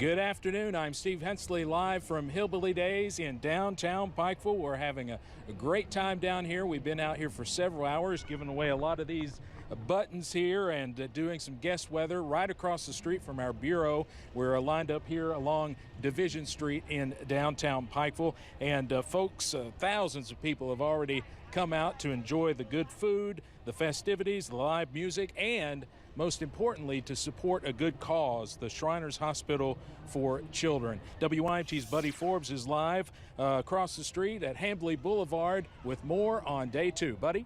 Good afternoon. I'm Steve Hensley, live from Hillbilly Days in downtown Pikeville. We're having a great time down here. We've been out here for several hours, giving away a lot of these buttons here and doing some guest weather right across the street from our bureau. We're lined up here along Division Street in downtown Pikeville, and folks, thousands of people have already come out to enjoy the good food, the festivities, the live music, and most importantly, to support a good cause, the Shriners Hospital for Children. WYMT's Buddy Forbes is live across the street at Hambley Boulevard with more on day 2. Buddy?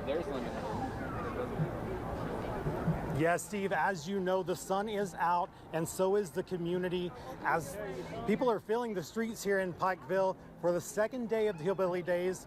There's limit. Yes, Steve, as you know, the sun is out and so is the community as people are filling the streets here in Pikeville for the second day of the Hillbilly Days.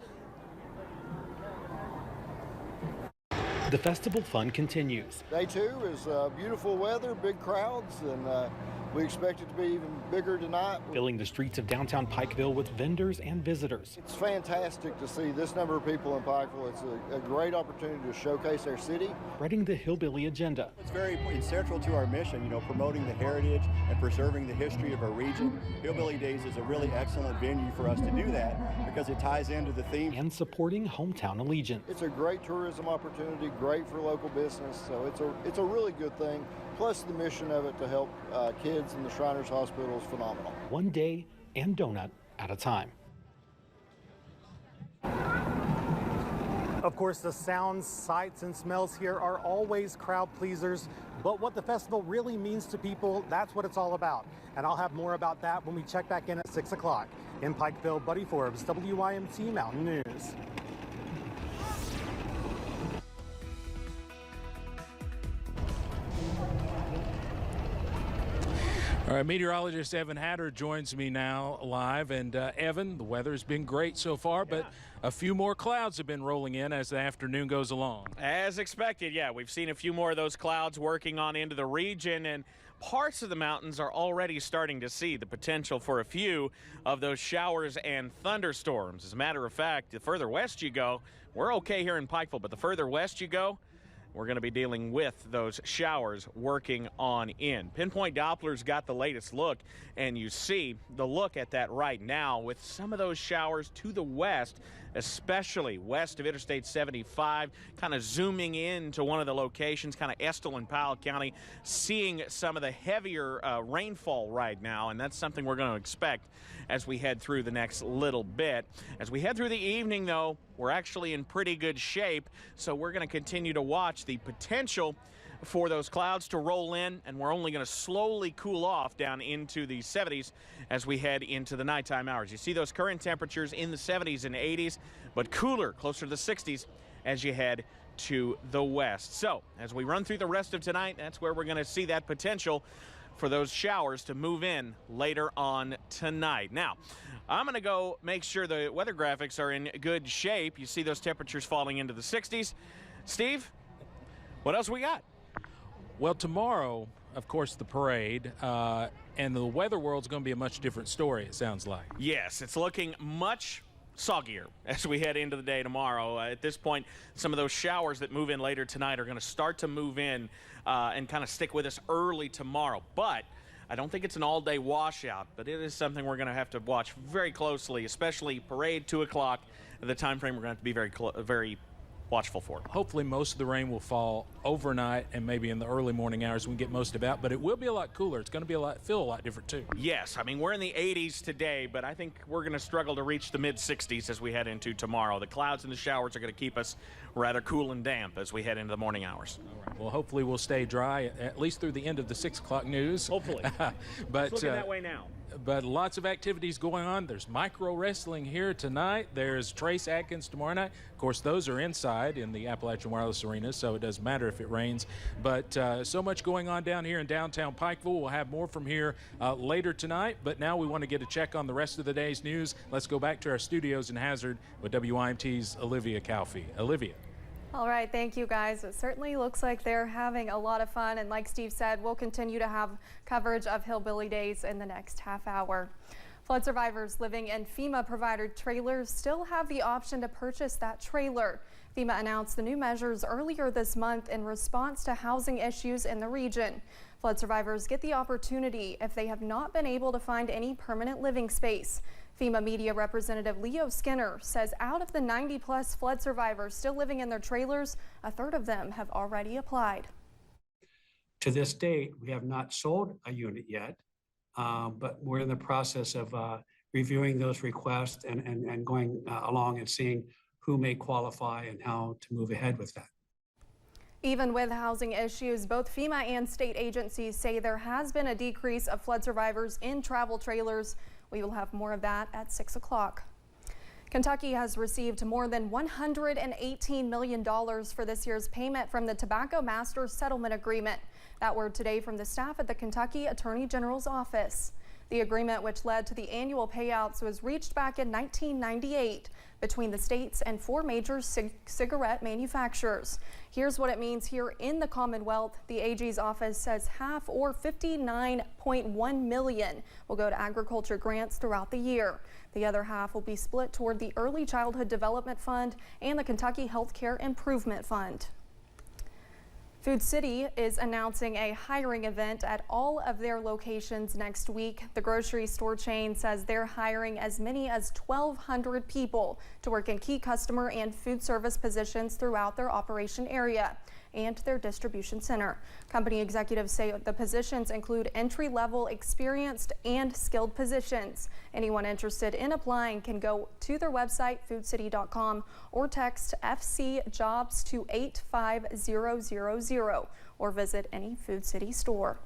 The festival fun continues. Day 2 is beautiful weather, big crowds, and we expect it to be even bigger tonight. Filling the streets of downtown Pikeville with vendors and visitors. It's fantastic to see this number of people in Pikeville. It's a great opportunity to showcase our city. Spreading the Hillbilly agenda. It's central to our mission, promoting the heritage and preserving the history of our region. Hillbilly Days is a really excellent venue for us to do that because it ties into the theme. And supporting hometown allegiance. It's a great tourism opportunity, great for local business, so it's a really good thing. Plus the mission of it to help kids in the Shriners Hospital is phenomenal. One day and donut at a time. Of course, the sounds, sights, and smells here are always crowd pleasers, but what the festival really means to people, that's what it's all about. And I'll have more about that when we check back in at 6 o'clock. In Pikeville, Buddy Forbes, WYMT Mountain News. All right, meteorologist Evan Hatter joins me now live. And Evan, the weather's been great so far, but a few more clouds have been rolling in as the afternoon goes along. As expected, we've seen a few more of those clouds working on into the region, and parts of the mountains are already starting to see the potential for a few of those showers and thunderstorms. As a matter of fact, the further west you go, we're okay here in Pikeville, but the further west you go, we're going to be dealing with those showers working on in. Pinpoint Doppler's got the latest look, and you see the look at that right now with some of those showers to the west, especially west of Interstate 75, kind of zooming in to one of the locations, kind of Estill and Powell County, seeing some of the heavier rainfall right now, and that's something we're going to expect as we head through the next little bit. As we head through the evening, though, we're actually in pretty good shape, so we're going to continue to watch the potential for those clouds to roll in, and we're only going to slowly cool off down into the 70s as we head into the nighttime hours. You see those current temperatures in the 70s and 80s, but cooler, closer to the 60s as you head to the west. So as we run through the rest of tonight, that's where we're going to see that potential for those showers to move in later on tonight. Now, I'm going to go make sure the weather graphics are in good shape. You see those temperatures falling into the 60s. Steve, what else we got? Well, tomorrow, of course, the parade, and the weather world's going to be a much different story, it sounds like. Yes, it's looking much soggier as we head into the day tomorrow. At this point, some of those showers that move in later tonight are going to start to move in and kind of stick with us early tomorrow. But I don't think it's an all-day washout, but it is something we're going to have to watch very closely, especially parade 2 o'clock, the time frame we're going to have to be very watchful for. Hopefully most of the rain will fall overnight and maybe in the early morning hours we can get most of it out, but it will be a lot cooler. It's going to feel a lot different too. Yes, I mean, we're in the 80s today, but I think we're going to struggle to reach the mid-60s as we head into tomorrow. The clouds and the showers are going to keep us rather cool and damp as we head into the morning hours. All right. Well, hopefully we'll stay dry at least through the end of the 6 o'clock news. Hopefully. But it's looking that way now. But lots of activities going on. There's micro wrestling here tonight. There's Trace Atkins tomorrow night. Of course, those are inside in the Appalachian Wireless Arena, so it doesn't matter if it rains. But so much going on down here in downtown Pikeville. We'll have more from here later tonight. But now we want to get a check on the rest of the day's news. Let's go back to our studios in Hazard with WYMT's Olivia Calfee. Olivia. All right, thank you guys. It certainly looks like they're having a lot of fun, and like Steve said, we'll continue to have coverage of Hillbilly Days in the next half hour. Flood survivors living in FEMA-provided trailers still have the option to purchase that trailer. FEMA announced the new measures earlier this month in response to housing issues in the region. Flood survivors get the opportunity if they have not been able to find any permanent living space. FEMA Media Representative Leo Skinner says out of the 90+ flood survivors still living in their trailers, a third of them have already applied. To this date, we have not sold a unit yet, but we're in the process of reviewing those requests and going along and seeing who may qualify and how to move ahead with that. Even with housing issues, both FEMA and state agencies say there has been a decrease of flood survivors in travel trailers. We will have more of that at 6 o'clock. Kentucky has received more than $118 million for this year's payment from the Tobacco Master Settlement Agreement. That word today from the staff at the Kentucky Attorney General's office. The agreement, which led to the annual payouts, was reached back in 1998 between the states and 4 major cigarette manufacturers. Here's what it means here in the Commonwealth. The AG's office says half, or $59.1 million, will go to agriculture grants throughout the year. The other half will be split toward the Early Childhood Development Fund and the Kentucky Healthcare Improvement Fund. Food City is announcing a hiring event at all of their locations next week. The grocery store chain says they're hiring as many as 1,200 people to work in key customer and food service positions throughout their operation area and their distribution center. Company executives say the positions include entry-level, experienced and skilled positions. Anyone interested in applying can go to their website, foodcity.com, or text FC Jobs to 85000 or visit any Food City store.